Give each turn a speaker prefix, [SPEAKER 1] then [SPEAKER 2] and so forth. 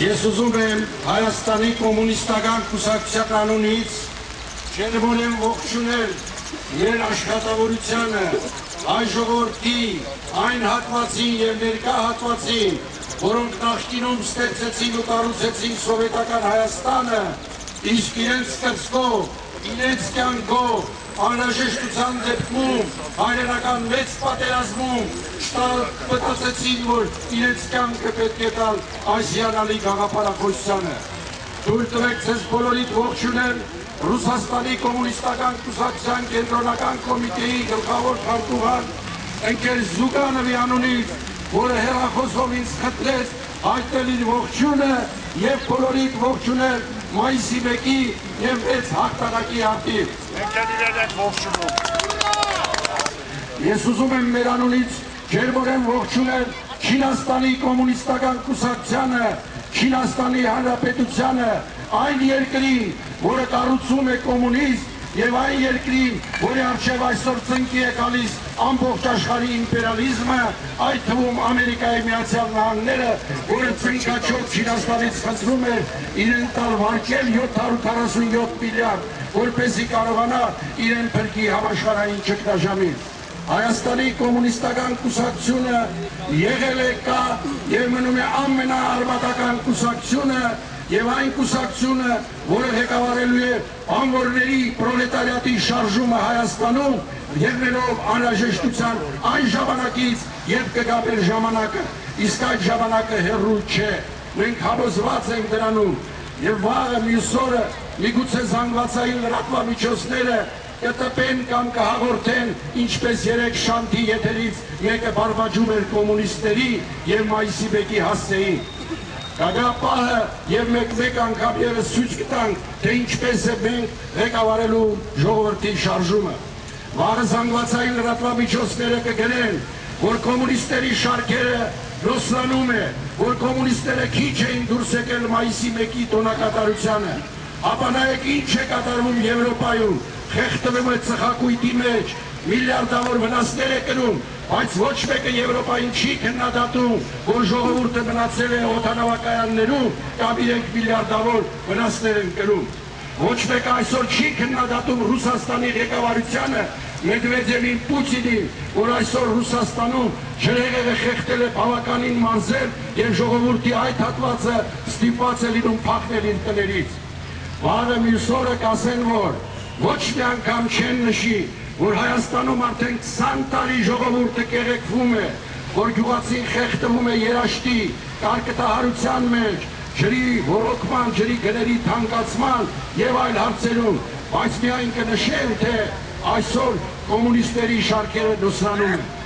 [SPEAKER 1] Ես ուզում եմ Հայաստանի կոմունիստական կուսակցության անունից ջերմորեն ողջունել իրեն աշխատավորությանը, այն ժողովրդի, այն հատվածին և ներկա հատվածին, որոնք նախկինում ստեղծեցին ու կառուցեցին սովետական Հայաստանը, իսկ իրենց կրծքով, իրենց կյանքով, անհրաժեշտության դեպքում, հայրենական մեծ պատերազմում մտածեցին, որ իրենց կյանքը պետք է տալ այս հիանալի գաղափարախոսությանը։ Թույլ տվեք ձեզ բոլորիդ ողջունել Ռուսաստանի կոմունիստական կուսակցության կենտրոնական կոմիտեի գլխավոր քարտուղար ընկեր Զուգանովի անունից, որը հեռախոսով ինձ խնդրեց հայտնել իր ողջունը և բոլորիդ ողջունել մայիսի 1-ի և 6 հաղթանակի արդիվ։
[SPEAKER 2] Մենք իրեն ենք ողջունում։
[SPEAKER 1] Ես ուզում եմ մեր անունից ջերմորեն ողջունել Չինաստանի կոմունիստական կուսակցությանը, Չինաստանի Հանրապետությանը, այն երկրին, որը կառուցում է կոմունիզմ, և այն երկրին, որի առջև այսօր ծնկի է գալիս ամբողջ աշխարհի իմպերիալիզմը, այդ թվում Ամերիկայի Միացյալ Նահանգները, որը ծնկաչոք Չինաստանից խնդրում է իրեն տալ վարկել 747 միլիարդ, որպեսզի կարողանա իրեն փրկի համաշխարհային ճգնաժամին։ Հայաստանի կոմունիստական կուսակցությունը եղել է, կա և մնում է ամենաարմատական կուսակցությունը և այն կուսակցությունը, որը ղեկավարելու է անվորների պրոլետարիատի շարժումը Հայաստանում, ելնելով անհրաժեշտության այն ժամանակից, երբ կգա մեր ժամանակը, իսկ այդ ժամանակը հեռու չէ։ Մենք համոզված ենք դրանում և վաղը մյուս օրը միգուցե զանգվածային լրատվամիջոցները կտպեն կամ կհաղորդեն, ինչպես 3 շանթի եթերից մեկը բարբաջում էր կոմունիստների և մայիսի 1-ի հասցեին։ Կգա պահը և մեկ անգամ ևս ցույց կտանք, թե ինչպես է մենք ղեկավարելու ժողովրդի շարժումը։ Վաղը զանգվածային լրատվամիջոցները կգրեն, որ կոմունիստերի շարքերը լուսանում է, որ կոմունիստները քիչ էին դուրս եկել մայիսի 1-ի տոնակատարությանը։ Ապա նայեք ինչ է կատարվում Եվրոպայում, խեղդվում է ծխակույտի մեջ, միլիարդավոր վնասներ է կրում, բայց ոչ մեկը Եվրոպային չի քննադատում, որ ժողովուրդը մնացել է օդանավակայաններում կամ իրենք միլիարդավոր վնասներ են կրում։ Ոչ մեկը այսօր չի քննադատում Ռուսաստանի ղեկավարությանը, Մեդվեդևին, Պուտինին, որ այսօր Ռուսաստանում ջրհեղեղը խեղդել է բավականին մարզել և ժողովրդի այդ հատվածը ստիպված է լինում փախնել իր տներից։ Վաղը մյուս օրը կասեն, որ ոչ մի անգամ չեն նշի, որ Հայաստանում արդեն 20 տարի ժողովուրդը կեղեքվում է, որ գյուղացին խեղդվում է երաշտի, կարկտահարության մեջ, ջրի ոռոգման, ջրի գների թանկացման և այլ հարցերում, բայց միայն կնշեն, թե այսօր կոմունիստների շարքերը լուսանում են։